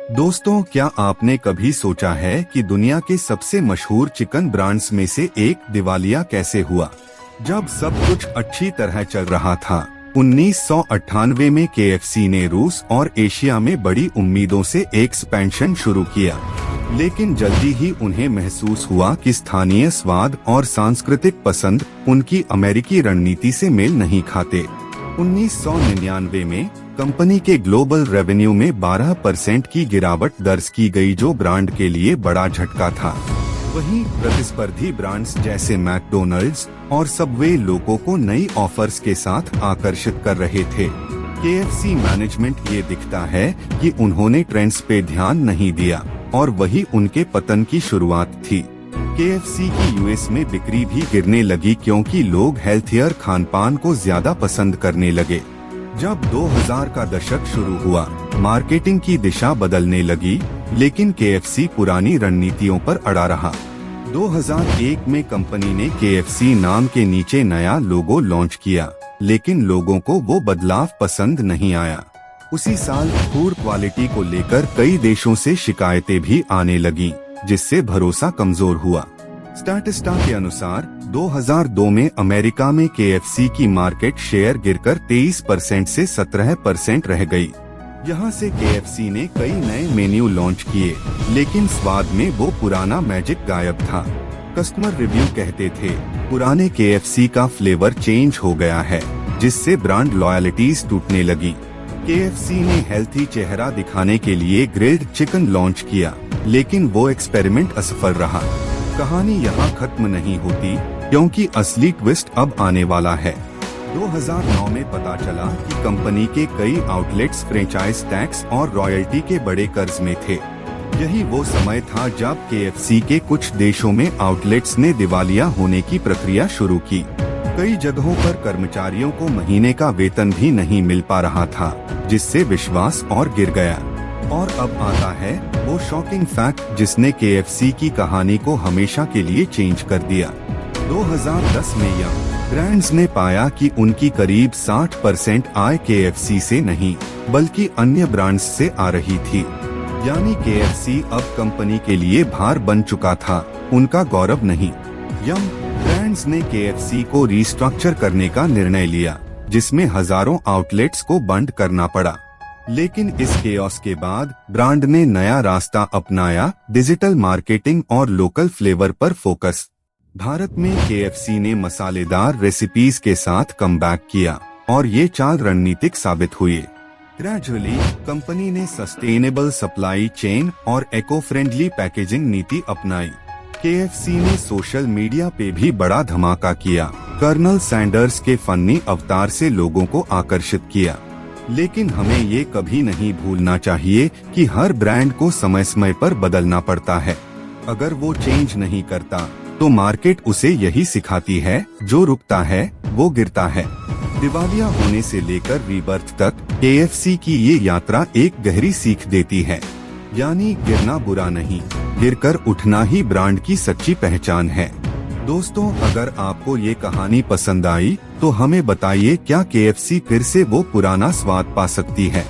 दोस्तों, क्या आपने कभी सोचा है कि दुनिया के सबसे मशहूर चिकन ब्रांड्स में से एक दिवालिया कैसे हुआ? जब सब कुछ अच्छी तरह चल रहा था। 1998 में KFC ने रूस और एशिया में बड़ी उम्मीदों से एक्सपेंशन शुरू किया, लेकिन जल्दी ही उन्हें महसूस हुआ कि स्थानीय स्वाद और सांस्कृतिक पसंद उनकी अमेरिकी रणनीति से मेल नहीं खाते। 1999 में कंपनी के ग्लोबल रेवेन्यू में 12% की गिरावट दर्ज की गई, जो ब्रांड के लिए बड़ा झटका था। वहीं प्रतिस्पर्धी ब्रांड्स जैसे मैकडोनल्ड्स और सबवे लोगों को नई ऑफर्स के साथ आकर्षित कर रहे थे। KFC मैनेजमेंट ये दिखता है कि उन्होंने ट्रेंड्स पे ध्यान नहीं दिया और वही उनके पतन की शुरुआत थी। KFC की US में बिक्री भी गिरने लगी क्योंकि लोग हेल्थियर खानपान को ज्यादा पसंद करने लगे। जब 2000 का दशक शुरू हुआ, मार्केटिंग की दिशा बदलने लगी, लेकिन KFC पुरानी रणनीतियों पर अड़ा रहा। 2001 में कंपनी ने KFC नाम के नीचे नया लोगो लॉन्च किया, लेकिन लोगों को वो बदलाव पसंद नहीं आया। उसी साल फूड क्वालिटी को लेकर कई देशों से शिकायतें भी आने लगीं, जिससे भरोसा कमजोर हुआ। स्टैटिस्टा के अनुसार 2002 में अमेरिका में KFC की मार्केट शेयर गिरकर 23% से 17% रह गई। यहाँ से KFC ने कई नए मेन्यू लॉन्च किए, लेकिन स्वाद में वो पुराना मैजिक गायब था। कस्टमर रिव्यू कहते थे, पुराने KFC का फ्लेवर चेंज हो गया है, जिससे ब्रांड लॉयल्टीज टूटने लगी। KFC ने हेल्थी चेहरा दिखाने के लिए ग्रिल्ड चिकन लॉन्च किया, लेकिन वो एक्सपेरिमेंट असफल रहा। कहानी यहाँ खत्म नहीं होती, क्योंकि असली ट्विस्ट अब आने वाला है। 2009 में पता चला कि कंपनी के कई आउटलेट्स फ्रेंचाइज टैक्स और रॉयल्टी के बड़े कर्ज में थे। यही वो समय था जब KFC के कुछ देशों में आउटलेट्स ने दिवालिया होने की प्रक्रिया शुरू की। कई जगहों पर कर्मचारियों को महीने का वेतन भी नहीं मिल पा रहा था, जिससे विश्वास और गिर गया। और अब आता है वो शॉकिंग फैक्ट जिसने KFC की कहानी को हमेशा के लिए चेंज कर दिया। 2010 में यंग ब्रांड्स ने पाया कि उनकी करीब 60% आय KFC से नहीं, बल्कि अन्य ब्रांड्स से आ रही थी। यानी KFC अब कंपनी के लिए भार बन चुका था, उनका गौरव नहीं। यंग ब्रांड्स ने KFC को रिस्ट्रक्चर करने का निर्णय लिया, जिसमें हजारों आउटलेट्स को बंद करना पड़ा। लेकिन इस केओस के बाद ब्रांड ने नया रास्ता अपनाया, डिजिटल मार्केटिंग और लोकल फ्लेवर पर फोकस। भारत में KFC ने मसालेदार रेसिपीज के साथ कमबैक किया और ये चाल रणनीतिक साबित हुई। ग्रेजुअली कंपनी ने सस्टेनेबल सप्लाई चेन और इको फ्रेंडली पैकेजिंग नीति अपनाई। KFC ने सोशल मीडिया पे भी बड़ा धमाका किया, कर्नल सैंडर्स के फनी अवतार से लोगों को आकर्षित किया। लेकिन हमें ये कभी नहीं भूलना चाहिए कि हर ब्रांड को समय समय पर बदलना पड़ता है। अगर वो चेंज नहीं करता, तो मार्केट उसे यही सिखाती है, जो रुकता है वो गिरता है। दिवालिया होने से लेकर रीबर्थ तक KFC की ये यात्रा एक गहरी सीख देती है। यानी गिरना बुरा नहीं, गिरकर उठना ही ब्रांड की सच्ची पहचान है। दोस्तों, अगर आपको ये कहानी पसंद आई तो हमें बताइए, क्या KFC फिर से वो पुराना स्वाद पा सकती है?